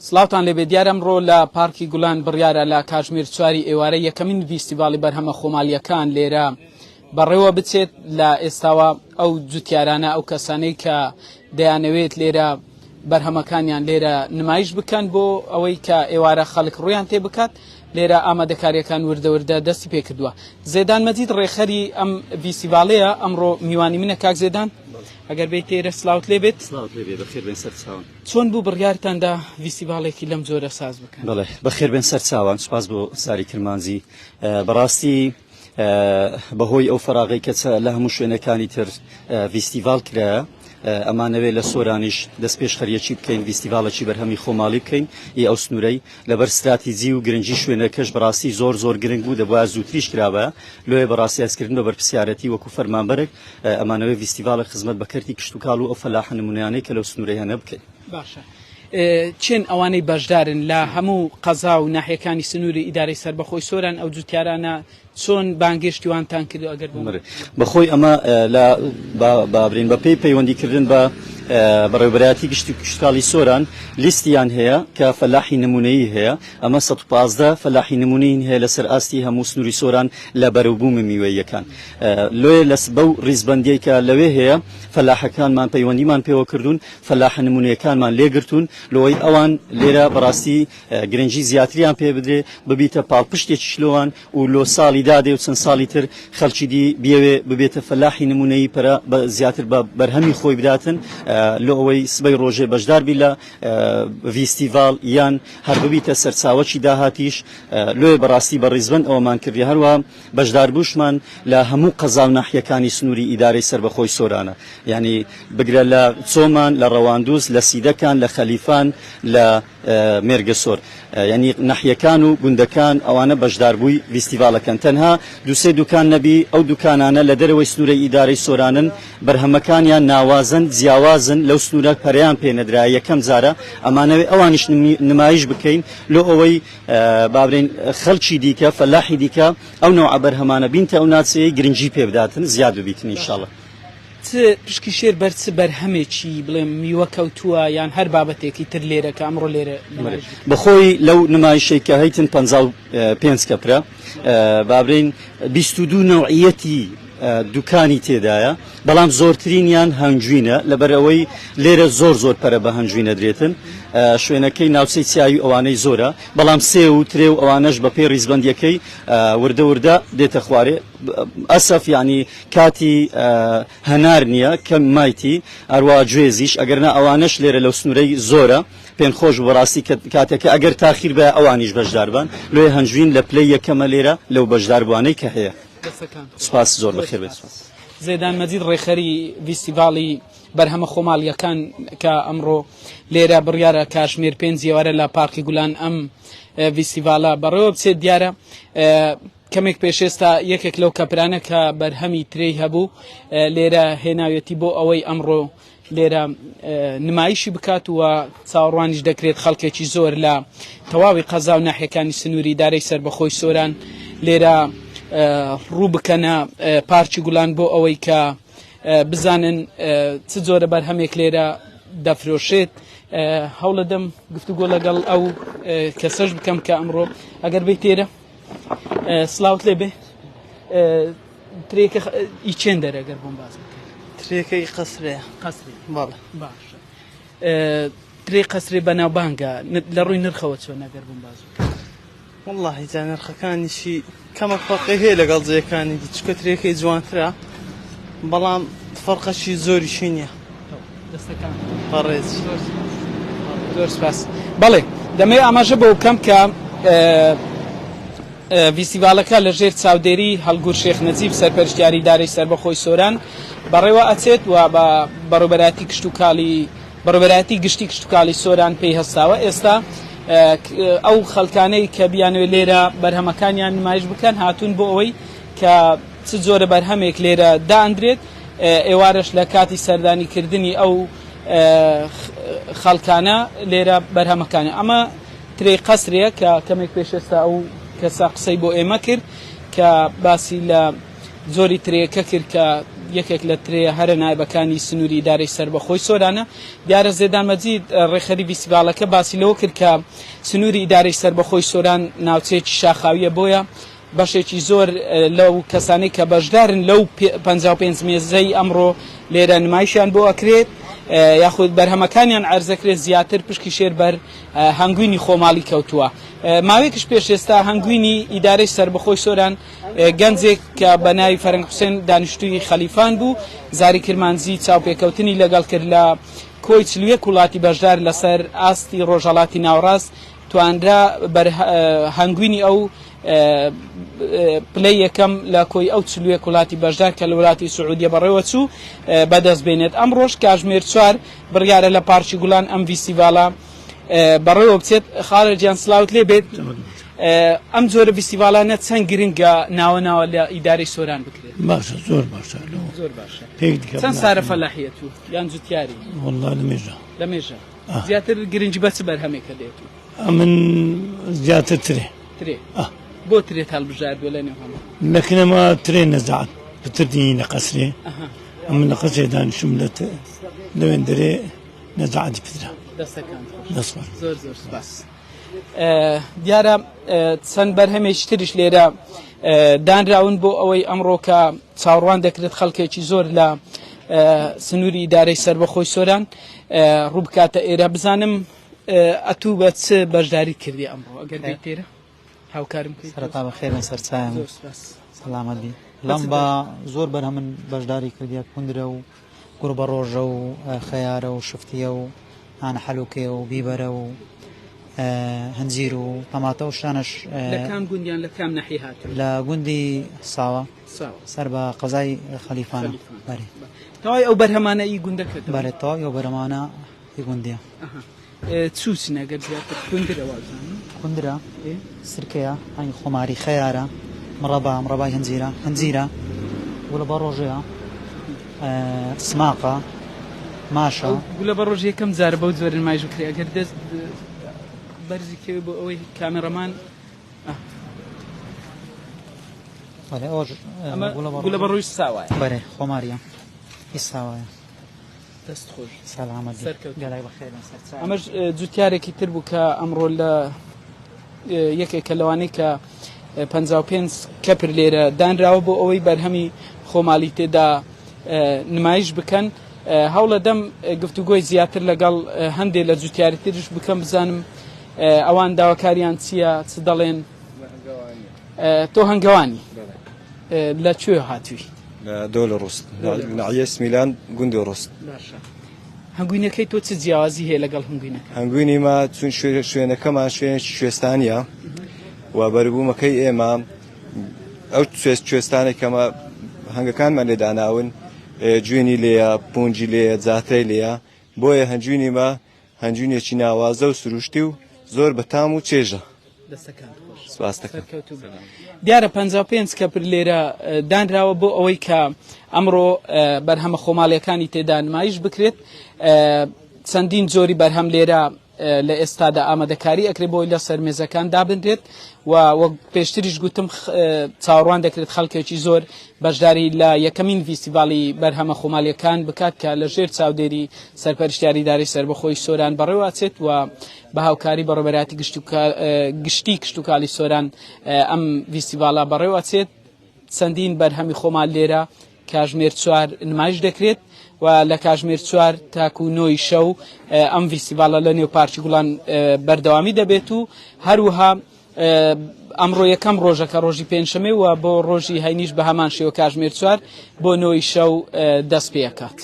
سلااوان لێ بێ دیارە ئەمڕۆ لە پارکی گوڵان بڕیارە لە کاتژمێر 4 ئێوارە یەکەمین فیستیڤاڵی بەرهەمە خۆماڵیەکان لێرە بەڕێوە بچێت لە ئێستاوە ئەو جوتیارانە ئەو کەسانەی کە دەیانەوێت لێرە بەرهەمەکانیان لێرە نمایش بکەن بۆ ئەوەی کە ئێوارە خەڵک ڕویان تێ بکات لێرە ئامادەکاریەکان وردەوردە دەستی پێ کردووە. زێدان مەجید ڕێخەری ئەم فیستیڤاڵەیە ئەمڕۆ میوانی منە کاک زێدان ئەگەر بیت تێرە سلااوت لێ بێت بەخێر بێن سەر چاوان چۆن بوو بڕیارتاندا فیستیڤاڵێکی لەم جۆرە ساز بکەن؟ بەڵێ بەخێر بێن سەر چاوان سوپاس بۆ ساری کرمانجی بەڕاستی بەهۆی ئەو فەراغی کە لە هەموو شوێنەکانی تر فیستیڤاڵ کرایە ئەمانەوێت لە سۆرانیش دەست پێش خەریەکی بکەین فیستیڤاڵێکی بەرهەمی خۆماڵی بکەین ئەو سنوورەی لەبەر استراتیجی و گرنگی شوێنەکەش بەڕاستی زۆر گرنگ بوو دەبووە زووتریش کرابە لۆیە بەڕاستی هەستکردن بە بەرپرسیارەتی وەکو فەرمانبەرێک ئەمانەوەی فیستیڤاڵە خزمەت بەکەرتی کشت و کاڵ و ئەو فەلاحە نمونەیانەی کە لەو سنوورەی هەنە بکەین. باشە چێن ئەوانەی بەشدارن لە هەموو قەزا و ناحیەکانی سنووری ئیدارەی سەربەخۆی سۆران ئەو جوتیارانە چۆن بانگشتیوانتان کرد ئەگەر بەخۆی ئەمە بابرین بە پێی پەیوەندیکردن بە بەڕێوەبەرایەتی گشتی کشتکاڵی سۆران لیستیان هەیە کە فەلاحی نمونەیی هەیە ئەمە 115 فەلاحی نمونەیین هەیە لەسەر ئاستی هەموو سنووری سۆران لە بەرەوبوومە میوەیەکان لۆیە لەس بەو ڕیزبەندیەی کە لەوێ هەیە فەلاحەکانمان پەیوەندیمان پێوە کردوون فەلاحە نمونەیەکانمان لێگرتوون لۆی ئەوان لێرە بەڕاستی گرنگی زیاتریان پێ بدرێ ببیتە پاڵپشتێکی شلۆوان و لۆ ساڵی دادێ و چەند ساڵی تر خەڵکی دی بێوێ ببێتە فەلاحی نمونەیی پەرە زیاتر بە بەرهەمی خۆی بداتن لۆ ئەوەی سبەی ڕۆژێ بەشداربی لە فیستیڤاڵ یان هەر ببیتە سەرچاوەکی داهاتیش لۆی بەڕاستی بە ڕیزبەند ئەوەمان کردی هەروە بەشداربووشمان لە هەموو قەزا و ناحیەکانی سنووری ئیدارەی سەربەخۆی سۆرانە یعنی بگرە لە چۆمان لە ڕەواندووس لە سیدەکان لە خەلیفان لە مێرگە سۆر ینی ناحیەکان و گوندەکان ئەوانە بەشداربووی فیستیڤاڵەکەن تەنها دووسێ دوکان نەبی ئەو دوکانانە لە دەرەوەی سنوورەی ئیدارەی سۆرانن بەرهەمەکانیان ناوازن جیاوازن لەو سنوورە پەریان پێ نەدرا یەکەم جارە ئەمانەوێ ئەوانیش نمایش بکەین لۆ ئەوەی بابرین خەڵکی دیکە فەلاحی دیکە ئەو نەوع بەرهەمانە بینتە ئەو ناچەیە گرنگی پێ بداتن زیاد ببیتن ئینشاءڵڵا. پشکی شێر بەرچ بەرهەمێکی بڵێم میوە کەوتووە یان هەر بابەتێکی تر لێرە کە ئەمڕۆ لێرە بەخۆی لەو نمایشەی کە هەیتن 55 کەپرە بابرین 22 نەوعیەتی دوکانی تێدایە بەڵام زۆرترینیان هەنجوینە لەبەرەوەی لێرە زۆر پەرە بە هەنجوینە درێتن شوێنەکەی ناوچەی چاوی ئەوانەی زۆرە بەڵام سێ و ترێ و ئەوانەش بە پێی ڕیزبەندیەکەی وردە دێتە خوارێ ئەسەف ینی کاتی هەنار نییە کە مایتی ئەروە گوێزیش ئەگەرنا ئەوانەش لێرە لەو سنوورەی زۆرە پێن خۆش بەڕاستی کاتێکە ئەگەر تاخیر بە ئەوانیش بەشداربان لێ هەنجوین لە پلەی یەکەمە لێرە لەو بەشداربوانەی کە هەیە. سپاس زۆر بەخێر بێت. زێدان مەجید ڕێخەری فیستیڤاڵی بەرهەمە خۆماڵیەکان کە ئەمڕۆ لێرە بڕیارە کاتژمێر 5 ئێوارە لە پارکی گولان ئەم فیستیڤاڵە بەڕێوە بچێت دیارە کەمێک پێشێستا یەکێک لەو کەپرانە کە بەرهەمی ترێی هەبوو لێرە هێناوێتی بۆ ئەوەی ئەمڕۆ لێرە نمایشی بکات و چاوەڕوانیش دەکرێت خەڵکێکی زۆر لە تەواوی قەزا و ناحیەکانی سنووری ئیدارەی سەربەخۆی سۆران لێرە ڕوو بکەنە پارکی گوڵان بۆ ئەوەی کە بزانن چ جۆرە بەرهەمێک لێرە دەفرۆشێت. هەوڵە دەم گفتوگۆ لەگەڵ ئەو کەسەش بکەم کە ئەمڕۆ ئەگەر بیت تێرە سلااوت لێ بێ ترێکە ئیچێن دەرەگەر بۆم باز ترێکەی قەسرەیە قەسری بەڵێ باشە ترێ قەسری بەناوبانگە لە ڕووی نرخەوە چۆن نەگەر بۆم باز والله جا نرخەکانیشی کەمە فەرقی هەیە لەگەڵ جێیەکانی چکە ترێکەی جوانترە بەڵام فەرقەشی زۆریشی نییە دەستەکان بەڕێز زۆر سپاس. بەڵێ دەمەوێت ئاماژە بۆ بکەم کە فیستیڤاڵەکە لە ژێر چاودێری هەڵگور شێخ نەجیب سەرپەرشتیاری ئیدارەی سەربەخۆی سۆران بەڕێوە ئەچێت و بە بەڕێوەبەرایەتی بەڕێوەبەرایەتی گشتی کشتتوکاڵی سۆران پێی هەستاوە. ئێستا ئەو خەڵکانەی کە بیانوێت لێرە بەرهەمەکانیان نمایش بکەن هاتوون بۆ ئەوەی کە چ جۆرە بەرهەمێک لێرە دائەندرێت ئێوارش لە کاتی سەردانیکردنی ئەو خەڵکانە لێرە بەرهەمەکانە ئەمە ترێی قەسرەیە کە کەمێک پێشێستا ئەو کەسا قسەی بۆ ئێمە کرد کە باسی لە زۆری ترێەکە کرد کە یەکێک لە ترێ هەرە نایبەکانی سنووری ئیدارەی سربەخۆی سۆرانە دیارە زێدان مەجید ڕێخەری فیستیڤالەکە باسی لەوە کرد کە سنووری ئیدارەی سربەخۆی سۆران ناوچەیەکی شاخاویە بۆیە بەشێکی زۆر لەو کەسانەی کە بەشدارن لەو 55 مێزەی ئەمڕۆ لێرە نمایشیان بۆ ئەکرێت یاخود بەرهەمەکانیان عەرزەکرێت زیاتر پشکی شێر بەر هەنگوینی خۆماڵی کەوتووە ماوەیەکش پێش ئێستا هەنگوینی ئیدارەی سربەخۆی سۆران گەنجێک کە بە ناوی فەرەنگ حوسێن دانیشتووی خەلیفان بوو زاری کرمانزی چاوپێکەوتنی لەگەڵ کرد لە کۆی چلوویەک وڵاتی بەشدار لەسەر ئاستی ڕۆژهەڵاتی ناوەڕاست توانرا هەنگوینی ئەو پلەی یەکەم لە کۆی ئەو چلوویەک وڵاتی بەشدار کە لە وڵاتی سعودیە بەڕێوە چوو بەدەست بێنێت ئەمڕۆژ کاتژمێر 4 بڕیارە لە پارکی گوڵان ئەم فیستیڤالە بەڕێوە بچێت خاڵەرجیان سلااوت لێ بێت ئەم جۆرە فیستیڤالانە چەند گرنگە ناوە لە ئیدارەی سۆران بکرێت باشە زۆر باشە زۆر باشە پێک دیکە چەند سارە فەلاحیەت و یان جوتیاری والله لە مێژە زیاتر گرنگی بەچ بەرهەمێکە دێت من زیاتر ترێ بۆ ترێت هەڵبژاردووە لە نێو هەموو لەکنەما ترێ نەزعات بتردنی لە قەسرێ ئەمن لە قەسرێ دانیشم لەوێن دەرێ نەزعاتی پدرا دەستەکان دەسپار زۆر سپاس دیارە چەند بەرهەمێکی تریش لێرە دانراون بۆ ئەوەی ئەمڕۆ کە چاوەڕوان دەکرێت خەڵکێکی زۆر لە سنووری ئیدارەی سربەخۆی سۆران ڕوو بکاتە ئێرە بزانم ئەتوو بە چ بەشداری کردی ئەمڕۆ ئەگەر دەی تێرە هاوکارم سەرەتا بەخێرن سەرچایم سەلامەت بی لەم بە زۆر بەرهەمن بەشداری کردیە کوندرە و گوڕ بە ڕۆژە و خەیارە و شفتیە و هانە حەلوکێ و بیبەرە و هەنجیر و تەماتە و شانش لە کام گوندیان لە کام نەحی هاتووە لە گوندی ساوە سەر بە قەزای خەلیفان بەرێ تەواوی ئەو بەرهەمانە ئی گوندەکە بەرێت تەواوی ئەو بەرهەمانە ئی گوندیە چوچنە گەر زیاتر کوندرە سرکەیە ئەنی خۆماری خەیارە مڕەبای هەنجیرە گوڵە بە ڕۆژەیە سماقە ماشە گوڵە بە ڕۆژ یەکەم جارە بەو جۆرە نمایش بکرێ ئەگەر دەست بەرزی کەوێ بۆ ئەوەی کامێڕەمان گوڵە بە ڕۆژ ساوایە بەرێ خۆماریە هیچ ساوایە دەست خۆش سەلامەت گەلای بەخێرن سەرچایم ئەمەش جوتیارێکی تر بوو کە ئەمڕۆ لە یەکێکە لەوانەی کە 55 کەپر لێرە دانراوە بۆ ئەوەی بەرهەمی خۆماڵی تێدا نمایش بکەن هەوڵە دەم گفتوگۆی زیاتر لەگەڵ هەندێک لە جوتیاری ترش بکەم بزانم ئەوان داواکاریان چییە چ دەڵێن تۆ هەنگەوانی لەکوێ هاتووی دولة روست نعيس ميلان جندي روست هەنگوینەکەی تۆ چ جیاوازی هەیە لەگەڵ هەنگوینەکە هەنگوینی ما چون شوێنەکەمان شوێنێکی کوێستانیە و بەربوومەکەی ئێمە ئەو کوێستانێکەمە هەنگەکانمان لێداناون جوێنی لێیە پونجی لێیە جاترەی لێیە بۆیە هەنجوینی ما هەنجوینێکی ناوازە و سروشتی و زۆر بەتام و چێژە سپاس دەکەم دیارە 55 کەپر لێرە دانراوە بۆ ئەوەی کە ئەمڕۆ بەرهەمە خۆماڵیەکانی تێدا نمایش بکرێت چەندین جۆری بەرهەم لێرە لە ئێستادا ئامادەکاری ئەکرێت بۆی لە سەرمێزەکان دابنرێت و وەک پێشتریش گوتم چاوەڕوان دەکرێت خەڵکێکی زۆر بەشداری لە یەکەمین فیستیڤاڵی بەرهەمە خۆماڵیەکان بکات کە لە ژێر چاودێری سەرپەرشتیاری ئیدارەی سربەخۆی سۆران بەڕێوەچێت و بە هاوکاری بەڕێوەبەراتی گشتی کشتتوکالی سۆران ئەم فیستیڤاڵە بەڕێوەچێت چەندین بەرهەمی خۆمال لێرە کاتژمێر 4 نمایش دەکرێت و لە کاتژمێر 4 تاکو و 9 شەو ئەم فیستیڤاڵە لە نێو پارکی گوڵان بەردەوامی دەبێت و هەروەها ئەمڕۆ یەکەم ڕۆژەکە ڕۆژی پێنجشەمە و بۆ ڕۆژی هەینیش بە هەمان شێوە کاتژمێر 4 بۆ 9 شەو دەست پێ دەکات.